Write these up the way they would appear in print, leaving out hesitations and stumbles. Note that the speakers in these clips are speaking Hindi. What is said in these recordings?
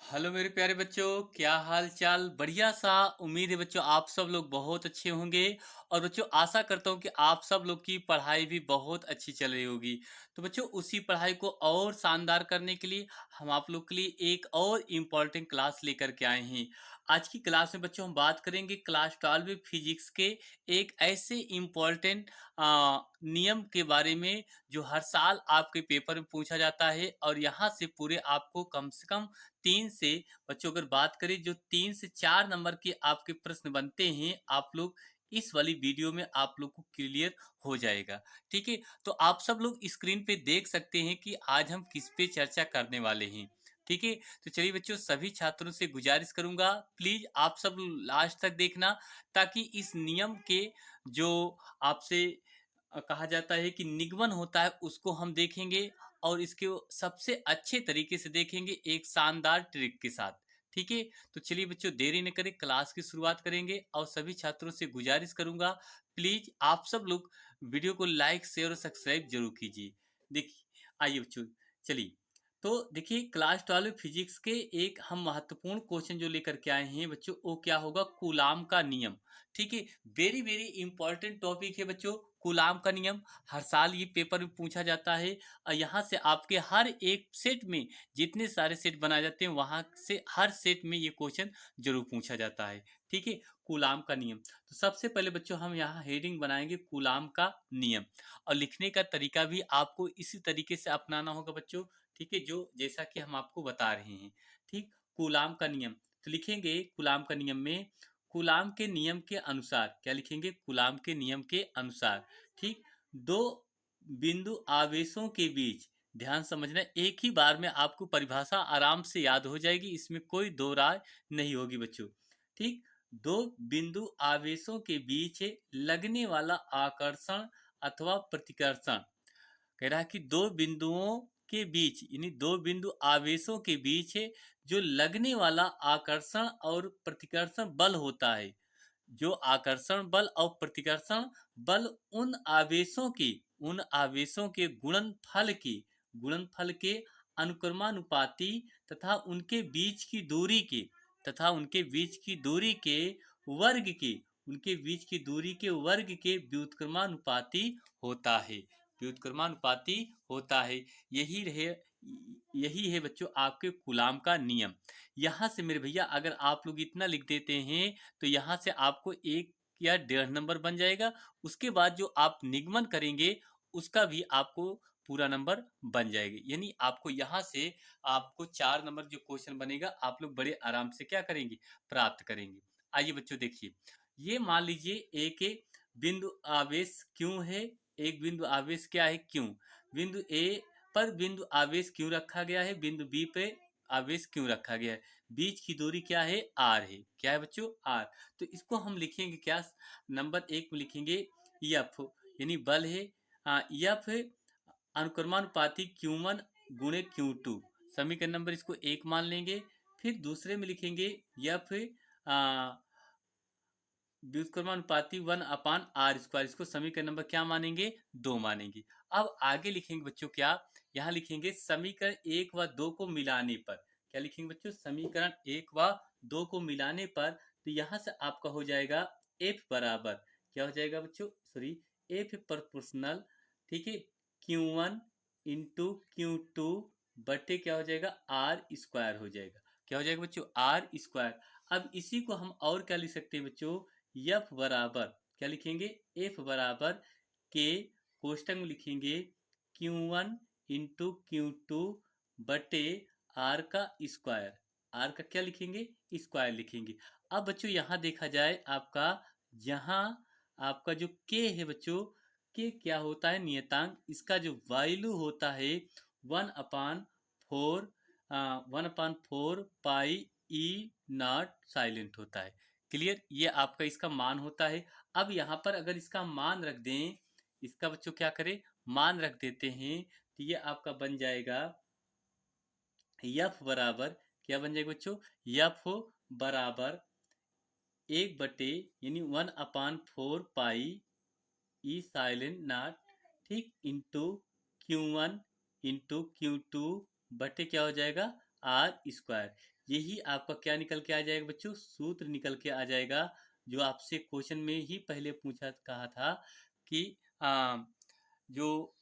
हेलो मेरे प्यारे बच्चों, क्या हाल चाल। बढ़िया सा। उम्मीद है बच्चों आप सब लोग बहुत अच्छे होंगे। और बच्चों आशा करता हूँ कि आप सब लोग की पढ़ाई भी बहुत अच्छी चल रही होगी। तो बच्चों उसी पढ़ाई को और शानदार करने के लिए हम आप लोग के लिए एक और इम्पॉर्टेंट क्लास लेकर के आए हैं। आज की क्लास में बच्चों हम बात करेंगे क्लास 12 फिजिक्स के एक ऐसे इम्पॉर्टेंट नियम के बारे में जो हर साल आपके पेपर में पूछा जाता है। और यहाँ से पूरे आपको कम से कम तीन से बच्चों अगर बात करें जो 3 से 4 नंबर के आपके प्रश्न बनते हैं, आप लोग इस वाली वीडियो में आप लोग को क्लियर हो जाएगा। ठीक है, तो आप सब लोग स्क्रीन पे देख सकते हैं कि आज हम किस पे चर्चा करने वाले हैं। ठीक है, तो चलिए बच्चों सभी छात्रों से गुजारिश करूंगा प्लीज आप सब लास्ट तक देखना, ताकि इस नियम के जो आपसे कहा जाता है कि निगमन होता है उसको हम देखेंगे। और इसके सबसे अच्छे तरीके से देखेंगे एक शानदार ट्रिक के साथ। ठीक है, तो चलिए बच्चों देरी न करें, क्लास की शुरुआत करेंगे। और सभी छात्रों से गुजारिश करूंगा प्लीज आप सब लोग वीडियो को लाइक शेयर और सब्सक्राइब जरूर कीजिए। देखिए आइए बच्चों, चलिए। तो देखिए क्लास 12 फिजिक्स के एक हम महत्वपूर्ण क्वेश्चन जो लेकर के आए हैं बच्चों, वो क्या होगा, कूलाम का नियम। ठीक है, वेरी वेरी इंपॉर्टेंट टॉपिक है बच्चों, कूलाम का नियम। हर साल ये पेपर में पूछा जाता है। और यहाँ से आपके हर एक सेट में जितने सारे सेट बनाए जाते हैं वहाँ से हर सेट में ये क्वेश्चन जरूर पूछा जाता है। ठीक है, कूलाम का नियम। तो सबसे पहले बच्चों हम यहाँ हेडिंग बनाएंगे कूलाम का नियम। और लिखने का तरीका भी आपको इसी तरीके से अपनाना होगा बच्चों। ठीक है, जो जैसा कि हम आपको बता रहे हैं। ठीक, कूलाम का नियम। तो लिखेंगे कूलाम का नियम में कूलाम के नियम के अनुसार, क्या लिखेंगे, कूलाम के नियम के अनुसार। ठीक, दो बिंदु आवेशों के बीच, ध्यान समझना, एक ही बार में आपको परिभाषा आराम से याद हो जाएगी, इसमें कोई दो राय नहीं होगी बच्चों। ठीक, दो बिंदु आवेशों के बीच लगने वाला आकर्षण अथवा प्रतिकर्षण। कह रहा है कि दो बिंदुओं के बीच यानी दो बिंदु आवेशों के बीच जो लगने वाला आकर्षण और प्रतिकर्षण बल होता है, जो आकर्षण बल और प्रतिकर्षण बल उन आवेशों के गुणनफल के अनुक्रमानुपाती तथा उनके बीच की दूरी के वर्ग के उनके बीच की दूरी के वर्ग के व्युत्क्रमानुपाती होता है। व्युत्क्रमानुपाती होता है। यही रहे यही है बच्चों आपके कूलाम का नियम। यहाँ से मेरे भैया अगर आप लोग इतना लिख देते हैं तो यहाँ से आपको 1 या 1.5 नंबर बन जाएगा। उसके बाद जो आप निगमन करेंगे उसका भी आपको पूरा नंबर बन जाएगा। यानी आपको यहाँ से आपको 4 नंबर जो क्वेश्चन बनेगा आप लोग बड़े आराम से क्या करेंगे, प्राप्त करेंगे। आइए बच्चों देखिए, ये मान लीजिए एक बिंदु आवेश क्यों है। एक बिंदु आवेश क्या है, क्यों। बिंदु ए पर बिंदु आवेश क्यों रखा गया है, बिंदु बी पे आवेश क्यों रखा गया है। बीच की दूरी क्या है, आर है। क्या है बच्चों, आर। तो इसको हम लिखेंगे क्या, नंबर 1 में लिखेंगे एफ, यानी बल है। एफ अनुक्रमानुपाती Q1 गुणे Q2। समीकरण नंबर इसको 1 मान लेंगे। फिर दूसरे में लिखेंगे एफ व्युत्क्रमानुपाती 1/r²। इसको समीकरण नंबर क्या मानेंगे, 2 मानेंगे। अब आगे लिखेंगे बच्चों क्या, यहाँ लिखेंगे समीकरण 1 व 2 को मिलाने पर। क्या लिखेंगे बच्चों, समीकरण 1 व 2 को मिलाने पर। तो यहाँ से आपका हो जाएगा एफ बराबर, क्या हो जाएगा बच्चों, सॉरी, एफ प्रोपोर्शनल, ठीक है, Q1 इंटू Q2 बटे क्या हो जाएगा, R² हो जाएगा। क्या हो जाएगा बच्चों, R²। अब इसी को हम और क्या लिख सकते हैं बच्चों, एफ बराबर, क्या लिखेंगे, एफ बराबर के कोष्टक में लिखेंगे Q1 इंटू Q2 बटे आर का स्क्वायर। आर का क्या लिखेंगे, स्क्वायर लिखेंगे। अब बच्चों यहाँ देखा जाए आपका, यहाँ आपका जो के है बच्चों, के क्या होता है, नियतांक। इसका जो वैल्यू होता है 1/4 1/4 पाई ई नॉट साइलेंट होता है। क्लियर, ये आपका इसका मान होता है। अब यहाँ पर अगर इसका मान रख दें, इसका बच्चों क्या करें, मान रख देते हैं, तो ये आपका बन जाएगा यफ बराबर, क्या बन जाएगा बच्चों, यफ बराबर 1 बटे यानी 1/4 पाई ई साइलेंट नॉट, ठीक, इंटू Q1 इंटू Q2 बटे क्या हो जाएगा, आर स्क्वायर। यही आपका क्या निकल के आ जाएगा बच्चों, सूत्र निकल के आ जाएगा, जो आपसे क्वेश्चन में ही पहले पूछा कहा था कि जो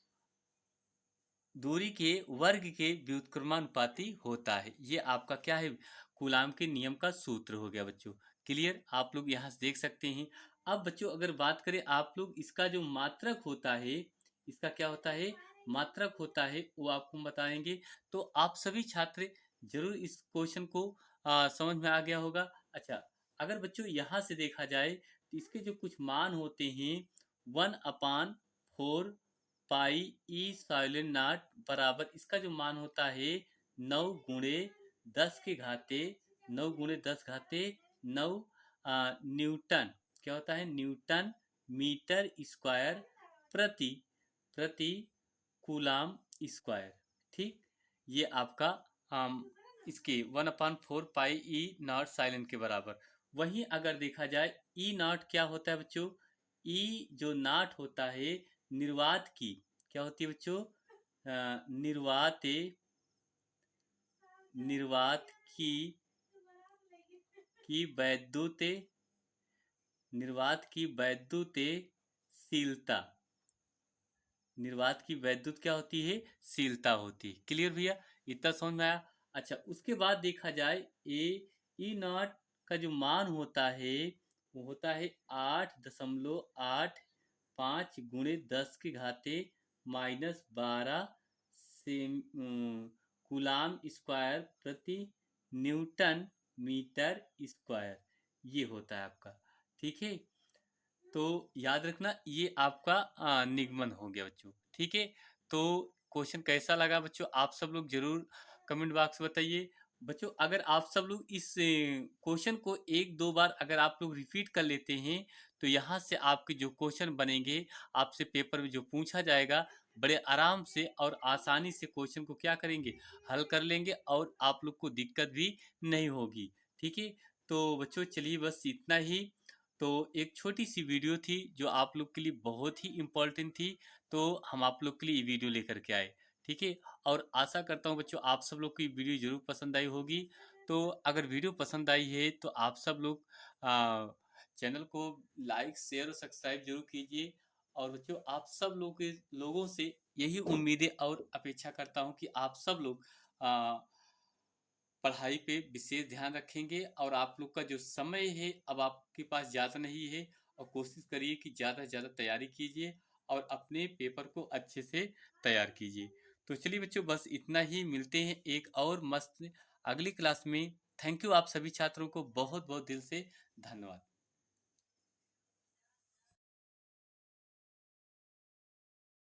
दूरी के वर्ग के व्युत्क्रमानुपाती होता है। ये आपका क्या है, कूलाम के नियम का सूत्र हो गया बच्चों। क्लियर, आप लोग यहाँ से देख सकते हैं। अब बच्चों अगर बात करें आप लोग, इसका जो मात्रक होता है, इसका क्या होता है, मात्रक होता है, वो आपको बताएंगे। तो आप सभी छात्र जरूर इस क्वेश्चन को समझ में आ गया होगा। अच्छा, अगर बच्चों यहाँ से देखा जाए तो इसके जो कुछ मान होते हैं, 1/4 पाई ई साइलेंट नाट बराबर, इसका जो मान होता है 9 गुणे 10 के घाते 9 गुणे 10 घाते 9 न्यूटन, क्या होता है, न्यूटन मीटर स्क्वायर प्रति प्रति कूलाम स्क्वायर। ठीक, ये आपका इसके 1/4 पाई ई नॉट साइलेंट के बराबर। वहीं अगर देखा जाए ई नॉट क्या होता है बच्चों, ई जो नाट होता है निर्वात की, क्या होती है बच्चों, निर्वात निर्वात की वैद्युत निर्वात की वैद्युतशीलता, निर्वात की वैद्युत क्या होती है, शीलता होती है। क्लियर भैया, इतना समझ में आया। अच्छा, उसके बाद देखा जाए ए ई नॉट का जो मान होता है वो होता है 8.85 गुणे 10 के घाते -12 से कूलाम स्क्वायर प्रति न्यूटन मीटर स्क्वायर, ये होता है आपका। ठीक है, तो याद रखना ये आपका निगमन हो गया बच्चों। ठीक है, तो क्वेश्चन कैसा लगा बच्चों, आप सब लोग जरूर कमेंट बॉक्स में बताइए। बच्चों अगर आप सब लोग इस क्वेश्चन को एक दो बार अगर आप लोग रिपीट कर लेते हैं, तो यहाँ से आपके जो क्वेश्चन बनेंगे, आपसे पेपर में जो पूछा जाएगा, बड़े आराम से और आसानी से क्वेश्चन को क्या करेंगे, हल कर लेंगे, और आप लोग को दिक्कत भी नहीं होगी। ठीक है, तो बच्चों चलिए बस इतना ही। तो एक छोटी सी वीडियो थी जो आप लोग के लिए बहुत ही इम्पोर्टेंट थी, तो हम आप लोग के लिए ये वीडियो लेकर के आए। ठीक है, और आशा करता हूँ बच्चों आप सब लोग को ये वीडियो जरूर पसंद आई होगी। तो अगर वीडियो पसंद आई है तो आप सब लोग चैनल को लाइक शेयर और सब्सक्राइब जरूर कीजिए। और बच्चों आप सब लोगों से यही उम्मीदें और अपेक्षा करता हूँ कि आप सब लोग पढ़ाई पे विशेष ध्यान रखेंगे, और आप लोग का जो समय है अब आपके पास ज़्यादा नहीं है, और कोशिश करिए कि ज़्यादा से ज़्यादा तैयारी कीजिए और अपने पेपर को अच्छे से तैयार कीजिए। तो चलिए बच्चों बस इतना ही, मिलते हैं एक और मस्त अगली क्लास में। थैंक यू आप सभी छात्रों को बहुत बहुत दिल से धन्यवाद।